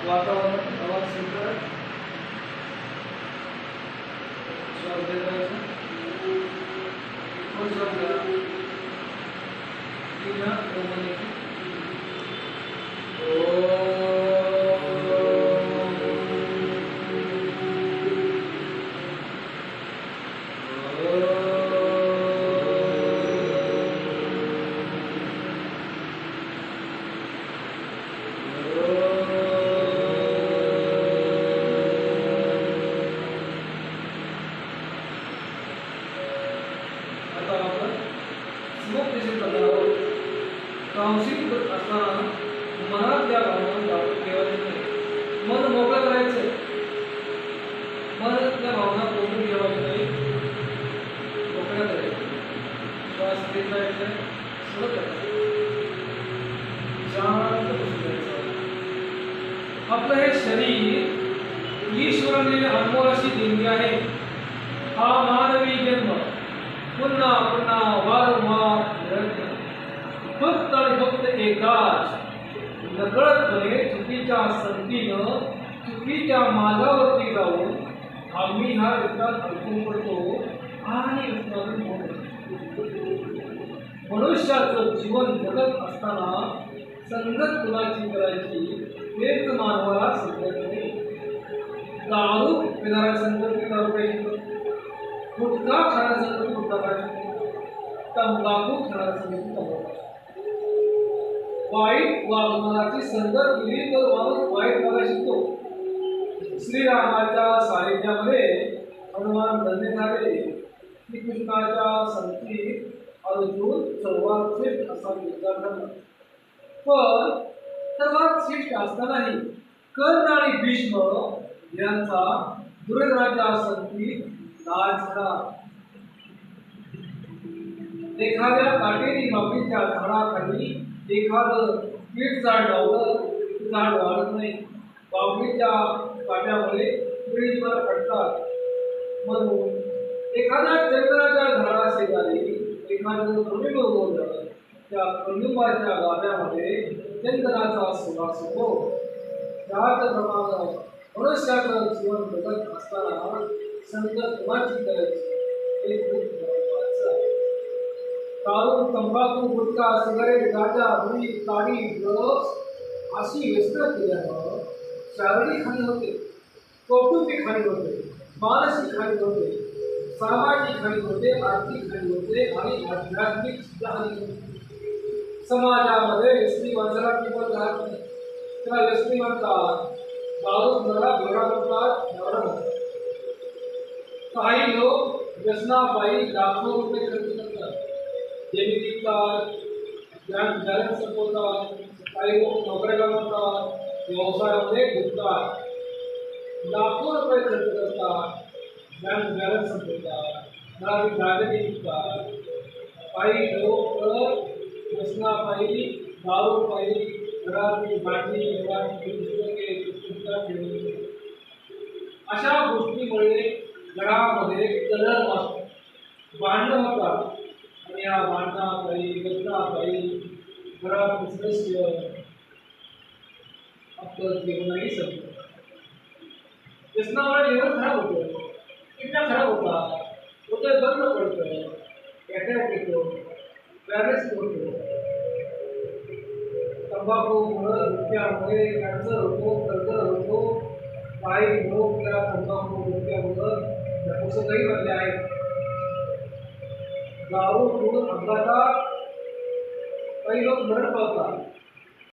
वातावरण आवाज सेंटर श्वास घेत राहायचा पण श्वास घ्या की घ्या ओमने काउन्सिलिंग करत असताना मनात त्या भावना ठेवायच्या नाही. मन मोकळं करायचं, मनात त्या भावना कोणून ठेवायच्या नाही, मोकळ्या करायच्या. श्वास घेत राहायचा, सोडत राहायचं, शांत बसून राहायचं. आपलं हे शरीर ईश्वराने अनमोल अशी देणगी आहे. हा मानवी जन्म पुन्हा पुन्हा वारंवार फक्त आणि फक्त एकदाच नकळतपणे चुकीच्या संगतीनं चुकीच्या मार्गावरती जाऊन आम्ही ह्या रस्त्यात अडकून पडतो आणि रस्त्यातून मनुष्याचं जीवन जगत असताना संगत कुणाची करायची हेच मानवाला समजत नाही. दारू पिणाऱ्या संगती दारू प्यायची, गुटखा खाण्याच्या संगती गुटखा खायची, तंबाखू खाण्याच्या संगती तंबाखू, वाईट वागण्याची संगत केली तर माणूस वाईट वागायला शिकतो. श्रीरामाच्या सानिध्यामध्ये हनुमान धन्य झाले की कृष्णाच्या संगतीत अर्जुन सर्वात श्रेष्ठ असा विचार करला. पण सर्वात श्रेष्ठ असतानाही कर्ण आणि भीष्म यांचा दुर्योधनाच्या संगतीत नाश झाला. एखाद्या काटेरी बाबीच्या झाडाखाली एखादं पीठ झाड लावलं, झाड वाढत नाही. बाबळीच्या काट्यामुळे पिढीभर अडतात. म्हणून एखाद्या चंद्राच्या झाडा शेजारी एखादं कडुलिंब उगवलं, त्या कडुलिंबाच्या गाभ्यामध्ये चंदनाचा सुवास होतो. त्याचप्रमाणे मनुष्याचं जीवन जगत असताना संगत कुणाची करायची हे खूप महत्त्वाचं आहे. दारू, तंबाखू, गुटखा, सिगारेट, गांजा, बुडी, ताडी, ड्रग्स अशी व्यसन केल्यानं शारीरिक हानी होते, कौटुंबिक हानी होते, मानसिक हानी होते, सामाजिक हानी होते, आर्थिक हानी होते आणि आध्यात्मिक सुद्धा हानी होते. समाजामध्ये व्यसनी माणसाला किंमत राहत नाही. त्या व्यसनी म्हणतात, दारू पिणारा बेवडा म्हणतात, बेवडा म्हणतात. काही लोक व्यसनापायी लाखो रुपये खर्च करतात, डेबिट विकतात, बँक बॅलन्स संपवतात, काही लोक नोकऱ्या करतात, व्यवसायामध्ये गुंततात, लाखो रुपये खर्च करतात, बँक बॅलन्स संपवतात, घरातील दागिने विकतात. काही लोक व्यसनापायी दारूपायी घरातील भांडी पुस्तके पुस्तके अशा गोष्टीमुळे घरामध्ये कलह असतो, भांडणं होतात आणि या भांडणापायी लग्नापायी घरातील सदस्य आपलं जीवनही संपतं. व्यसनामुळे जीवन खराब होतं, किडन्या खराब होतात, हृदय बंद पडतं, अटॅक येतो, पॅरेलिसिस होतो. तंबाखूमुळे गुटख्यामुळे कॅन्सर होतो, कर्करोग होतो. काही लोक त्या तंबाखू गुटख्यामुळे औषधही बनले आहेत. दारू पिऊन अपघातात काही लोक मरण पावतात.